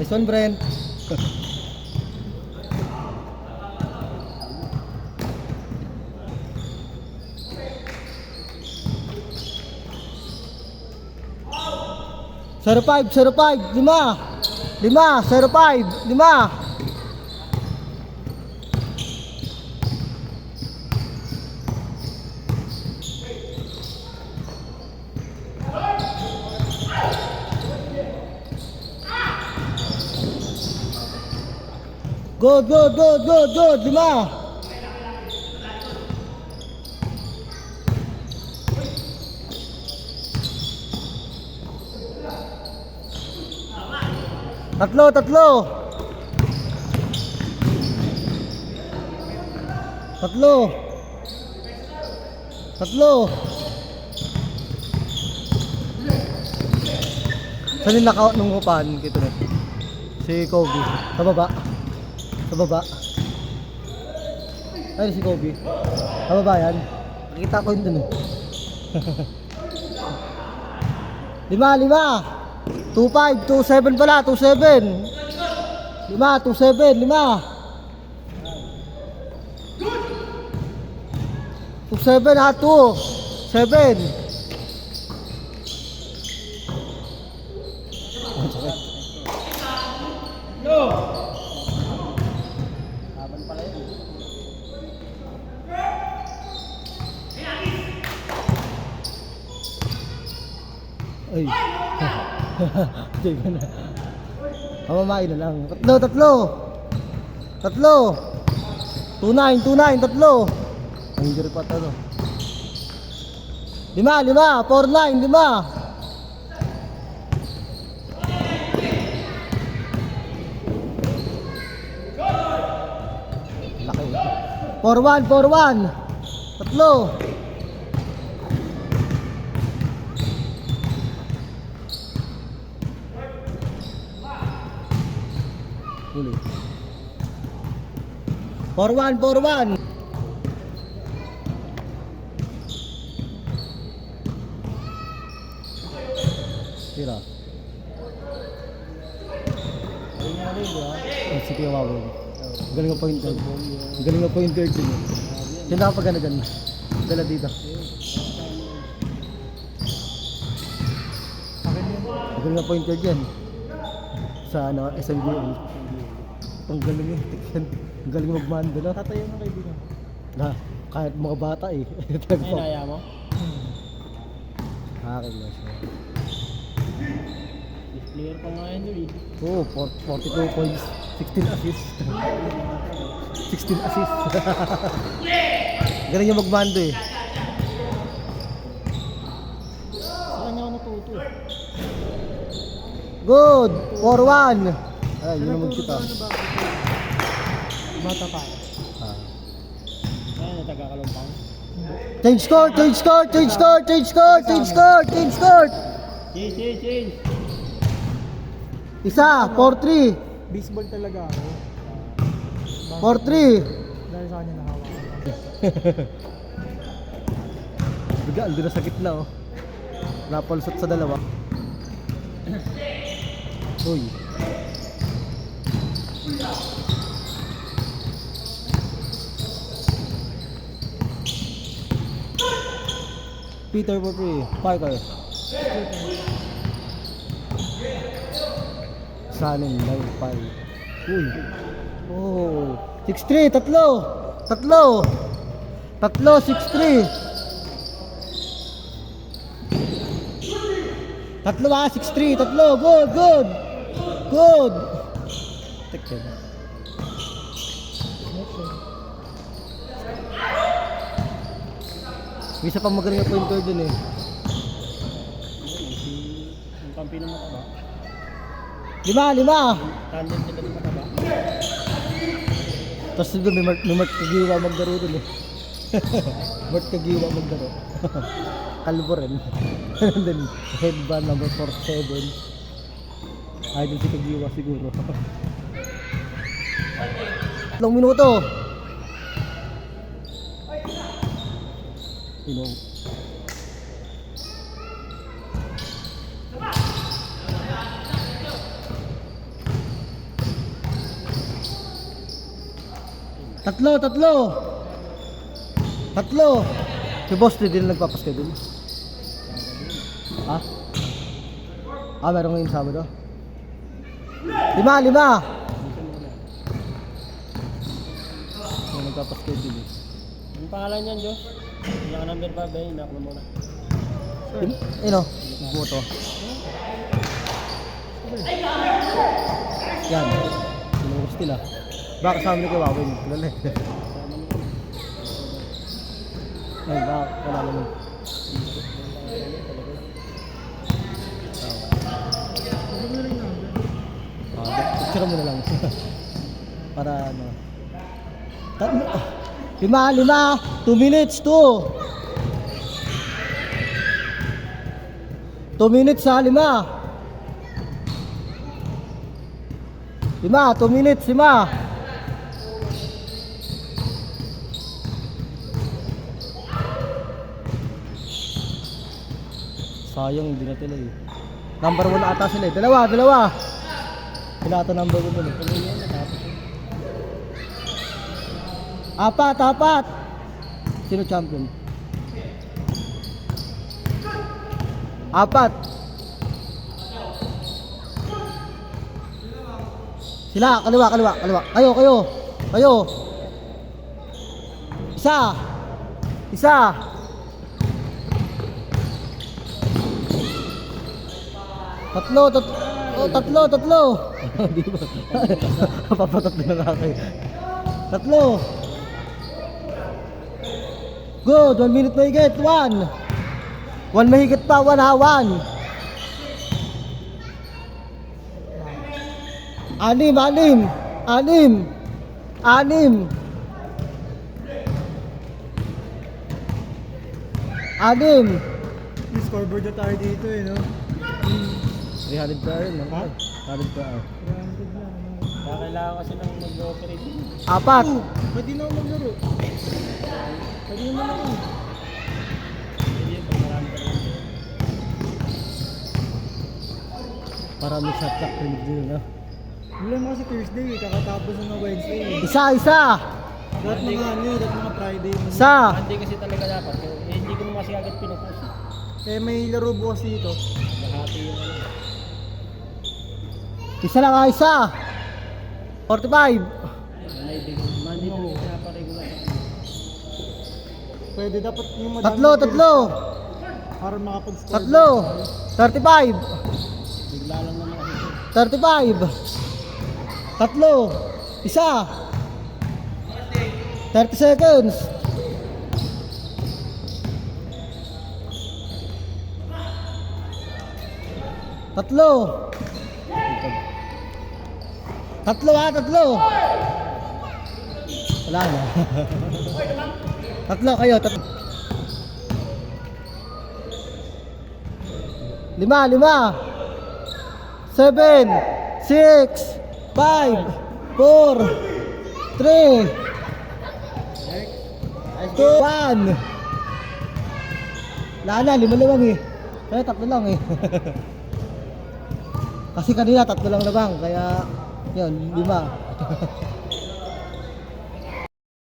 Nice one, Brent. Zero five, 05, 5, 05, 5. Good, 5. Tatlo. Saan yung knockout nung upahan kito net? Si Kobe. Sa baba. Ay, si Kobe. Sa baba yan. Nakita ko yun dun eh. 5. 2-5, 2-7 pala, 2-7. 5, 2-7, 5. 2-7 ha, 2-7. No! Laban pala yun. Ay. Diba na. Mamamain na lang. Tatlo. 2-9, 3. Ang injury pa ito. 5, 4-9, 5. Laki. 4-1. 3. Huli. 4-1. Tira. Sige, wawin. Galing ang point guard. Galing ang point guard din. Yan nakapagana dyan. Dala dito. Galing ang point guard yan. Sa SMBA. Ang galing eh. Ang galing magmando na. Tatayo ng kaibigan. Kahit mga bata eh. Ay, naya mo? Hakin na siya. Player pa nga yun eh. Oo, 42 points. 16 assists. 16 assists. Galing yung magmando eh. Sa kanya ako natuto eh. Good! 4-1. Ay, yun naman kita. Bata pa. Ah. Ayun, natagkakalumpang. Change court! Change! Isa, 4-3. Baseball talaga ako. 4-3. Dahil sa kanya nahawa. Biga, andun na sa gitna oh. Napalsot sa dalawa. Uy. Peter Poppy, Parker. Sanin, 9-5. Uy. Oh. 6-3, tatlo, 6-3. Tatlo 6-3, good. Tek yan. May isa pang magaling na point guard dun eh. Yung kampi ng mataba. 5. Talent sila ng mataba. Tapos doon may Mark Kagiwa maglaro dun eh. Mark Kagiwa maglaro. Kalbo rin. And then headband number 47. Idol si Kagiwa siguro. 3 minuto. Tatlo. Si Boss Lee din nagpapaschedule. Ha? Meron ngayong Sabado? 5. May nagpapaschedule eh. Ang pangalan niyan, Diyos? Hindi ka number 5 eh, hinap mo muna. Ano? Buto. Yan. Sinurus nila. Baka kasama ni Kawawin. Kilala eh. Ay, baka kalala mo. Picture mo na lang. Para ano. 5. 2 minutes, 2. 2 minutes sa 5. 2 minutes, 5. Sayang, hindi na tila eh. Number 1 ata sila eh. Dalawa. Sila ata number 1 dun eh. 4. Sino champion? 4. Sila, kaliwa. Kayo. Isa. Tatlo. Di ba? Papatatlo na nga kayo. 3. Good, 1 minute mahigit. 1 mahigit pa, 1 hawan. 6. 6. May scoreboard na tayo dito eh, no? 300 per hour, no? 100 per hour. 300 lang, no? Kaya kailangan kasi nang mag-operate. 4. Ba't di na ako maglaro? Pwede naman ako. Hindi, pag marami ka naman. Para may shot clock rin dito, no? Wala mo kasi Thursday eh, kakatapos na Wednesday eh. Isa. Dapat mga Friday. Isa. Monday kasi talaga dapat. Eh, hindi ko naman kasi agad pinupost. Eh, may laro bukas dito. Lahati yung ano. Isa lang, isa. 45. Monday to pinaparegular. Pwede dapat yung madami. 3. Para makapag-score. 35. Bigla lang naman kasi. 35. 3. Isa. 30 seconds. 3. 3. Wala na. 3 kayo. 5. 7. 6. 5. 4. 3. 2. 1. Wala na, 5 lang eh. Kaya 3 lang eh. Kasi kanina 3 lang na bang, kaya yun, 5.